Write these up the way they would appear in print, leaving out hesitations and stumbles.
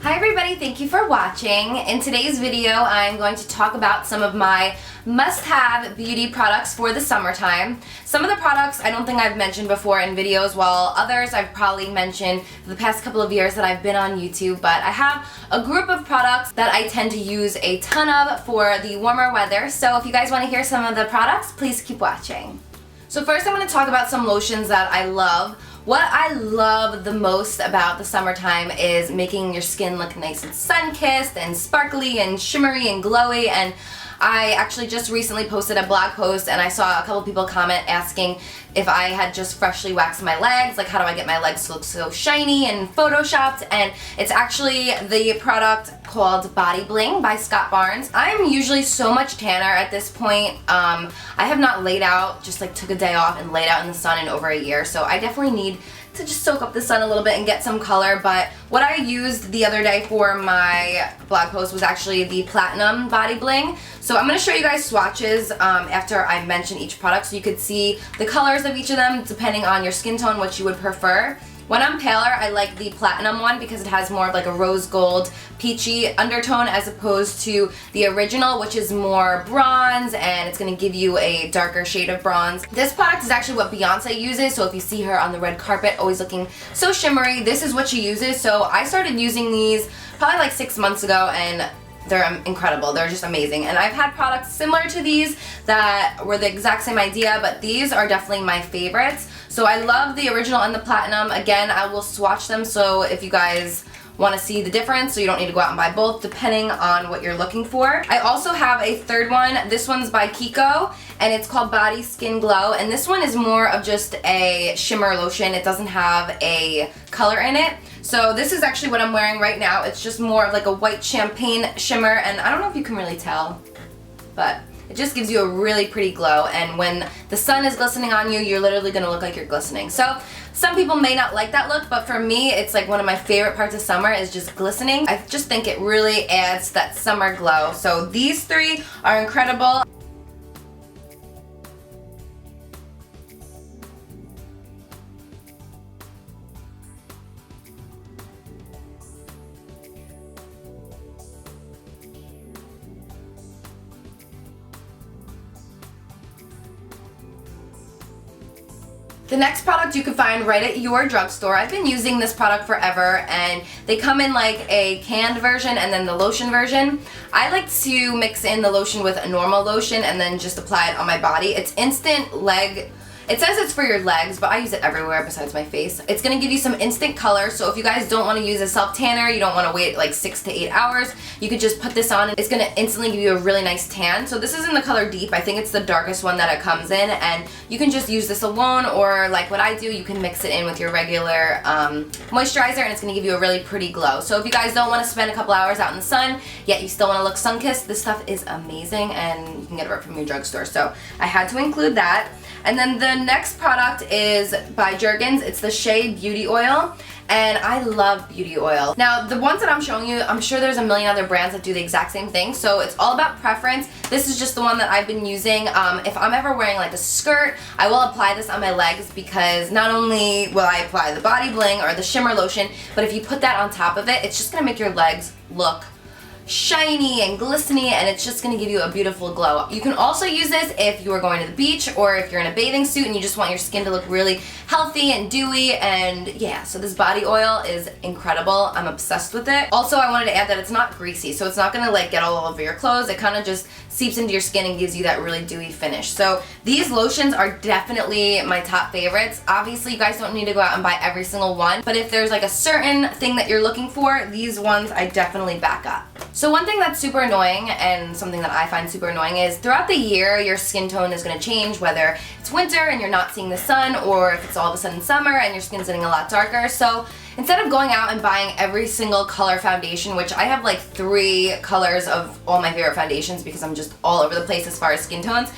Hi everybody, thank you for watching. In today's video, I'm going to talk about some of my must-have beauty products for the summertime. Some of the products I don't think I've mentioned before in videos, while others I've probably mentioned for the past couple of years that I've been on YouTube, but I have a group of products that I tend to use a ton of for the warmer weather, so if you guys want to hear some of the products, please keep watching. So first I'm going to talk about some lotions that I love. What I love the most about the summertime is making your skin look nice and sun-kissed and sparkly and shimmery and glowy, and I actually just recently posted a blog post and I saw a couple people comment asking if I had just freshly waxed my legs, like how do I get my legs to look so shiny and photoshopped, and it's actually the product called Body Bling by Scott Barnes. I'm usually so much tanner at this point. I have not laid out, just like took a day off and laid out in the sun in over a year, so I definitely need to just soak up the sun a little bit and get some color. But what I used the other day for my blog post was actually the Platinum Body Bling. So I'm going to show you guys swatches after I mention each product so you could see the colors of each of them depending on your skin tone, what you would prefer. When I'm paler, I like the Platinum one because it has more of like a rose gold peachy undertone as opposed to the original, which is more bronze and it's going to give you a darker shade of bronze. This product is actually what Beyonce uses, so if you see her on the red carpet always looking so shimmery, this is what she uses. So I started using these probably like 6 months ago and they're incredible. They're just amazing. And I've had products similar to these that were the exact same idea, but these are definitely my favorites. So I love the original and the Platinum. Again, I will swatch them so if you guys want to see the difference, so you don't need to go out and buy both depending on what you're looking for. I also have a third one. This one's by Kiko and it's called Body Skin Glow, and this one is more of just a shimmer lotion. It doesn't have a color in it. So this is actually what I'm wearing right now. It's just more of like a white champagne shimmer, and I don't know if you can really tell, but it just gives you a really pretty glow, and when the sun is glistening on you, you're literally gonna look like you're glistening. So some people may not like that look, but for me, it's like one of my favorite parts of summer is just glistening. I just think it really adds that summer glow. So these three are incredible. The next product you can find right at your drugstore. I've been using this product forever and they come in like a canned version and then the lotion version. I like to mix in the lotion with a normal lotion and then just apply it on my body. It's instant leg. It says it's for your legs, but I use it everywhere besides my face. It's going to give you some instant color, so if you guys don't want to use a self-tanner, you don't want to wait like 6 to 8 hours, you could just put this on and it's going to instantly give you a really nice tan. So this is in the color Deep. I think it's the darkest one that it comes in, and you can just use this alone, or like what I do, you can mix it in with your regular moisturizer and it's going to give you a really pretty glow. So if you guys don't want to spend a couple hours out in the sun, yet you still want to look sun-kissed, this stuff is amazing and you can get it right from your drugstore. So I had to include that. And then the next product is by Jergens. It's the Shea Beauty Oil, and I love beauty oil. Now, the ones that I'm showing you, I'm sure there's a million other brands that do the exact same thing, so it's all about preference. This is just the one that I've been using. If I'm ever wearing like a skirt, I will apply this on my legs because not only will I apply the Body Bling or the shimmer lotion, but if you put that on top of it, it's just gonna make your legs look shiny and glistening, and it's just going to give you a beautiful glow. You can also use this if you are going to the beach or if you're in a bathing suit and you just want your skin to look really healthy and dewy, and yeah, so this body oil is incredible. I'm obsessed with it. Also, I wanted to add that it's not greasy, so it's not going to like get all over your clothes. It kind of just seeps into your skin and gives you that really dewy finish. So these lotions are definitely my top favorites. Obviously, you guys don't need to go out and buy every single one, but if there's like a certain thing that you're looking for, these ones I definitely back up. So one thing that's super annoying, and something that I find super annoying, is throughout the year your skin tone is going to change, whether it's winter and you're not seeing the sun, or if it's all of a sudden summer and your skin's getting a lot darker. So instead of going out and buying every single color foundation, which I have like 3 colors of all my favorite foundations because I'm just all over the place as far as skin tones,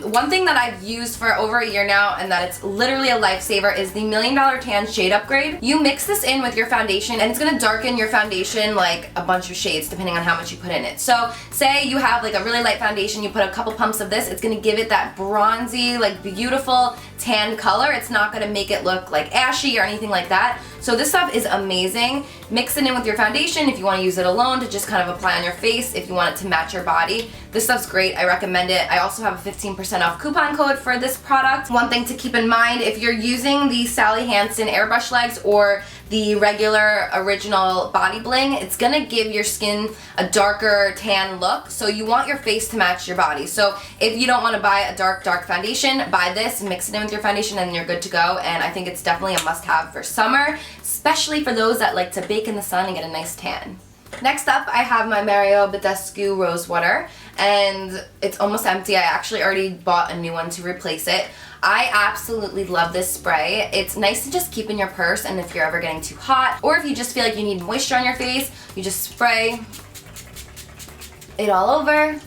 one thing that I've used for over a year now and that it's literally a lifesaver is the $1 Million Tan Shade Upgrade. You mix this in with your foundation and it's going to darken your foundation like a bunch of shades depending on how much you put in it. So say you have like a really light foundation, you put a couple pumps of this, it's going to give it that bronzy, like beautiful tan color. It's not going to make it look like ashy or anything like that. So this stuff is amazing. Mix it in with your foundation if you want to use it alone to just kind of apply on your face if you want it to match your body. This stuff's great. I recommend it. I also have a 15% off coupon code for this product. One thing to keep in mind, if you're using the Sally Hansen airbrush legs or the regular original body bling, it's gonna give your skin a darker tan look, so you want your face to match your body. So if you don't want to buy a dark foundation, buy this, mix it in with your foundation, and you're good to go. And I think it's definitely a must-have for summer, especially for those that like to bake in the sun and get a nice tan. Next up, I have my Mario Badescu Rose Water, and it's almost empty. I actually already bought a new one to replace it. I absolutely love this spray. It's nice to just keep in your purse, and if you're ever getting too hot, or if you just feel like you need moisture on your face, you just spray it all over.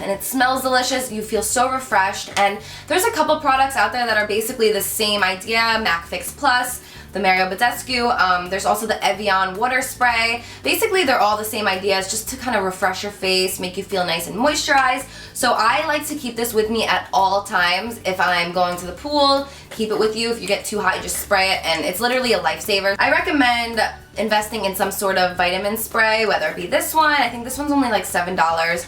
And it smells delicious. You feel so refreshed. And there's a couple products out there that are basically the same idea. MAC Fix Plus, the Mario Badescu. There's also the Evian water spray. Basically, they're all the same ideas, just to kind of refresh your face, make you feel nice and moisturized. So I like to keep this with me at all times. If I'm going to the pool, keep it with you. If you get too hot, you just spray it, and it's literally a lifesaver. I recommend investing in some sort of vitamin spray, whether it be this one. I think this one's only like $7.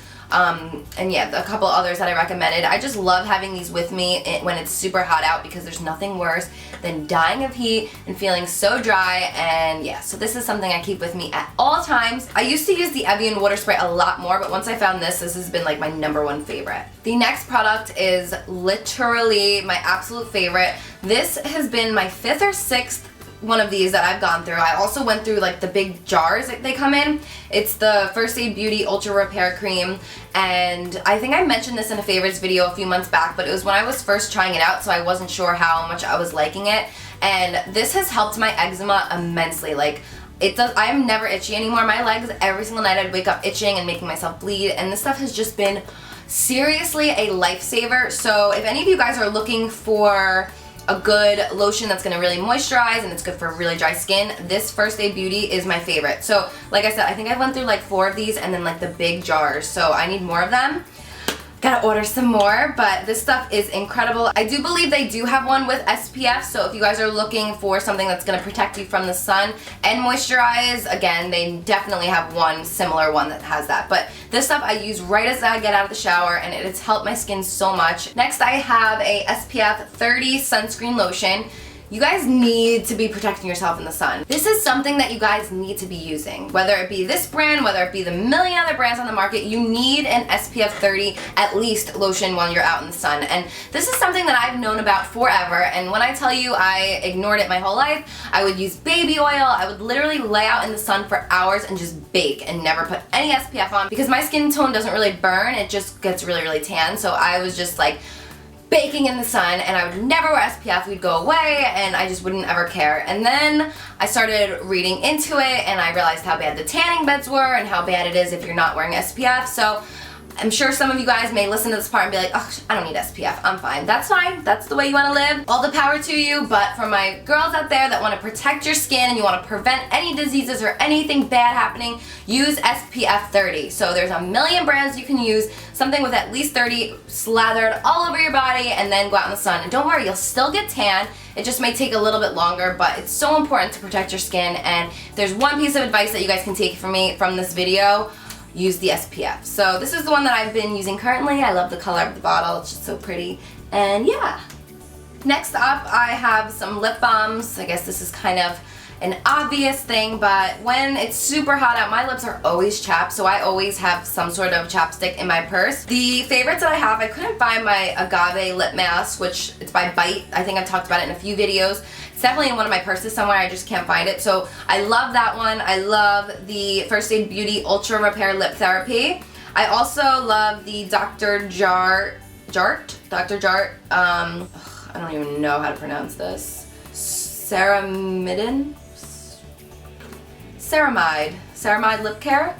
And yeah, a couple others that I recommended. I just love having these with me when it's super hot out, because there's nothing worse than dying of heat and feeling so dry. And yeah, so this is something I keep with me at all times. I used to use the Evian water spray a lot more, but once I found this has been like my #1 favorite. The next product is literally my absolute favorite. This has been my 5th or 6th one of these that I've gone through. I also went through like the big jars that they come in. It's the First Aid Beauty Ultra Repair Cream, and I think I mentioned this in a favorites video a few months back, but it was when I was first trying it out, so I wasn't sure how much I was liking it. And this has helped my eczema immensely. Like, it does. I am never itchy anymore. My legs, every single night I'd wake up itching and making myself bleed, and this stuff has just been seriously a lifesaver. So if any of you guys are looking for a good lotion that's gonna really moisturize and it's good for really dry skin, this First Aid Beauty is my favorite. So like I said, I think I went through like 4 of these, and then like the big jars, so I need more of them. Gotta order some more, but this stuff is incredible. I do believe they do have one with SPF, so if you guys are looking for something that's gonna protect you from the sun and moisturize, again, they definitely have one similar one that has that. But this stuff I use right as I get out of the shower, and it has helped my skin so much. Next, I have a SPF 30 sunscreen lotion. You guys need to be protecting yourself in the sun. This is something that you guys need to be using. Whether it be this brand, whether it be the million other brands on the market, you need an SPF 30 at least lotion while you're out in the sun. And this is something that I've known about forever, and when I tell you I ignored it my whole life, I would use baby oil. I would literally lay out in the sun for hours and just bake and never put any SPF on, because my skin tone doesn't really burn, it just gets really, really tan. So I was just like baking in the sun, and I would never wear SPF. We'd go away and I just wouldn't ever care. And then I started reading into it, and I realized how bad the tanning beds were and how bad it is if you're not wearing SPF. So I'm sure some of you guys may listen to this part and be like, oh, I don't need SPF, I'm fine. That's fine, that's the way you want to live. All the power to you, but for my girls out there that want to protect your skin and you want to prevent any diseases or anything bad happening, use SPF 30. So there's a million brands you can use, something with at least 30 slathered all over your body, and then go out in the sun. And don't worry, you'll still get tan. It just may take a little bit longer, but it's so important to protect your skin. And if there's one piece of advice that you guys can take from me from this video, use the SPF. So this is the one that I've been using currently. I love the color of the bottle, it's just so pretty. And yeah. Next up, I have some lip balms. I guess this is kind of an obvious thing, but when it's super hot out, my lips are always chapped, so I always have some sort of chapstick in my purse. The favorites that I have, I couldn't find my Agave lip mask, which it's by Bite. I think I've talked about it in a few videos. It's definitely in one of my purses somewhere, I just can't find it. So I love that one. I love the First Aid Beauty Ultra Repair Lip Therapy. I also love the Dr. Jart, I don't even know how to pronounce this. Ceramide lip care?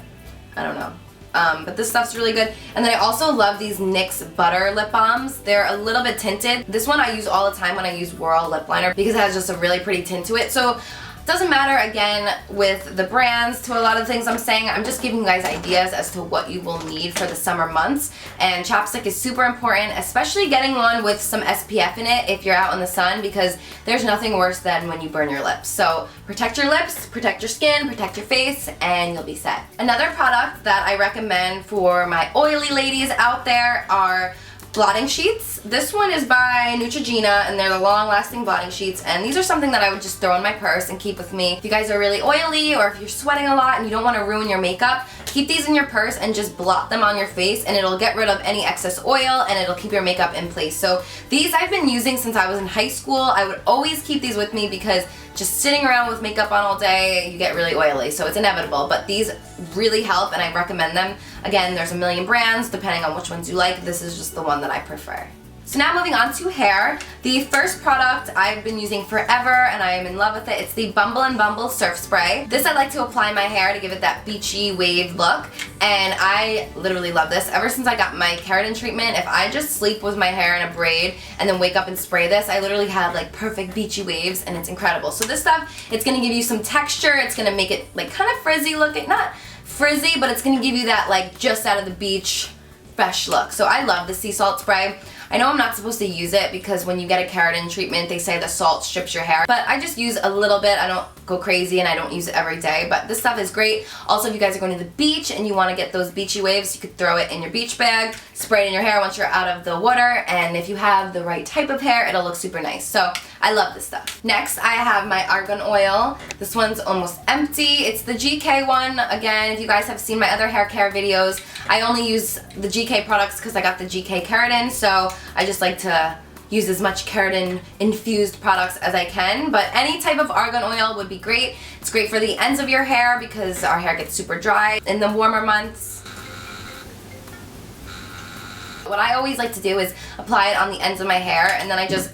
I don't know. But this stuff's really good. And then I also love these NYX Butter lip balms. They're a little bit tinted. This one I use all the time when I use Whirl lip liner because it has just a really pretty tint to it. So doesn't matter, again, with the brands to a lot of things I'm saying. I'm just giving you guys ideas as to what you will need for the summer months. And chapstick is super important, especially getting one with some SPF in it if you're out in the sun, because there's nothing worse than when you burn your lips. So protect your lips, protect your skin, protect your face, and you'll be set. Another product that I recommend for my oily ladies out there are blotting sheets. This one is by Neutrogena, and they're the long-lasting blotting sheets, and these are something that I would just throw in my purse and keep with me. If you guys are really oily, or if you're sweating a lot and you don't want to ruin your makeup, keep these in your purse and just blot them on your face, and it'll get rid of any excess oil and it'll keep your makeup in place. So these I've been using since I was in high school. I would always keep these with me because just sitting around with makeup on all day, you get really oily, so it's inevitable. But these really help, and I recommend them. Again, there's a million brands, depending on which ones you like. This is just the one that I prefer. So now moving on to hair. The first product I've been using forever, and I am in love with it. It's the Bumble and Bumble Surf Spray. This I like to apply in my hair to give it that beachy wave look, and I literally love this. Ever since I got my keratin treatment, if I just sleep with my hair in a braid and then wake up and spray this, I literally have like perfect beachy waves, and it's incredible. So this stuff, it's gonna give you some texture. It's gonna make it like kind of frizzy looking, not frizzy, but it's gonna give you that like just out of the beach fresh look. So I love the sea salt spray. I know I'm not supposed to use it because when you get a keratin treatment, they say the salt strips your hair, but I just use a little bit. I don't go crazy and I don't use it every day, but this stuff is great. Also, if you guys are going to the beach and you want to get those beachy waves, you could throw it in your beach bag, spray it in your hair once you're out of the water, and if you have the right type of hair, it'll look super nice. So I love this stuff. Next, I have my argan oil. This one's almost empty. It's the GK one. Again, if you guys have seen my other hair care videos, I only use the GK products because I got the GK keratin, so I just like to use as much keratin infused products as I can, but any type of argan oil would be great. It's great for the ends of your hair because our hair gets super dry in the warmer months. What I always like to do is apply it on the ends of my hair, and then I just,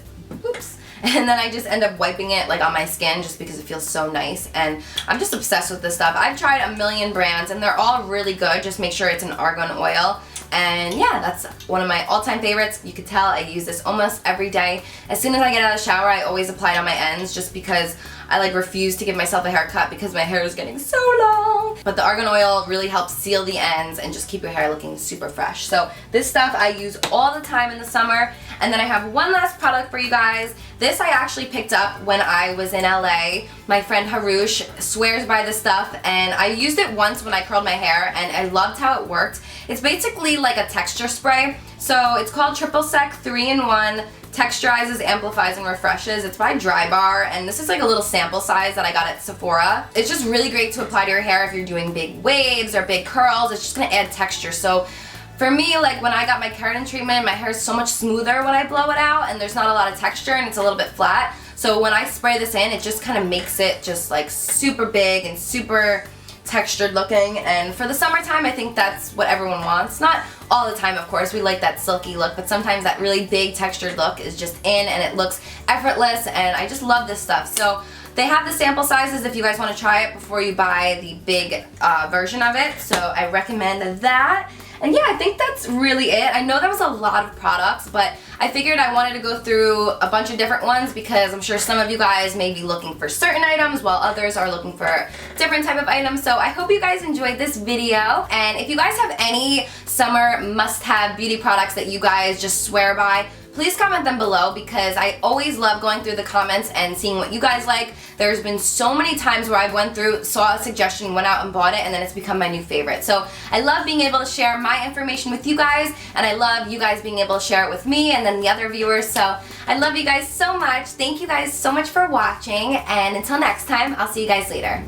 and then I just end up wiping it like on my skin just because it feels so nice, and I'm just obsessed with this stuff. I've tried a million brands and they're all really good. Just make sure it's an argan oil. And yeah, that's one of my all-time favorites. You could tell I use this almost every day. As soon as I get out of the shower, I always apply it on my ends just because I like refuse to give myself a haircut because my hair is getting so long. But the argan oil really helps seal the ends and just keep your hair looking super fresh. So this stuff I use all the time in the summer. And then I have one last product for you guys. This I actually picked up when I was in LA. My friend Harush swears by this stuff, and I used it once when I curled my hair and I loved how it worked. It's basically like a texture spray. So it's called Triple Sec 3-in-1. Texturizes, amplifies, and refreshes. It's by Dry Bar, and this is like a little sample size that I got at Sephora. It's just really great to apply to your hair if you're doing big waves or big curls. It's just gonna add texture. So for me, like when I got my keratin treatment, my hair is so much smoother when I blow it out, and there's not a lot of texture and it's a little bit flat. So when I spray this in, it just kind of makes it just like super big and super textured looking, and for the summertime I think that's what everyone wants. Not all the time, of course, we like that silky look, but sometimes that really big textured look is just in and it looks effortless, and I just love this stuff. So they have the sample sizes if you guys want to try it before you buy the big version of it, so I recommend that. And yeah, I think that's really it. I know that was a lot of products, but I figured I wanted to go through a bunch of different ones because I'm sure some of you guys may be looking for certain items while others are looking for different type of items. So I hope you guys enjoyed this video. And if you guys have any summer must-have beauty products that you guys just swear by, please comment them below because I always love going through the comments and seeing what you guys like. There's been so many times where I went through, saw a suggestion, went out and bought it, and then it's become my new favorite. So I love being able to share my information with you guys, and I love you guys being able to share it with me and then the other viewers. So I love you guys so much. Thank you guys so much for watching, and until next time, I'll see you guys later.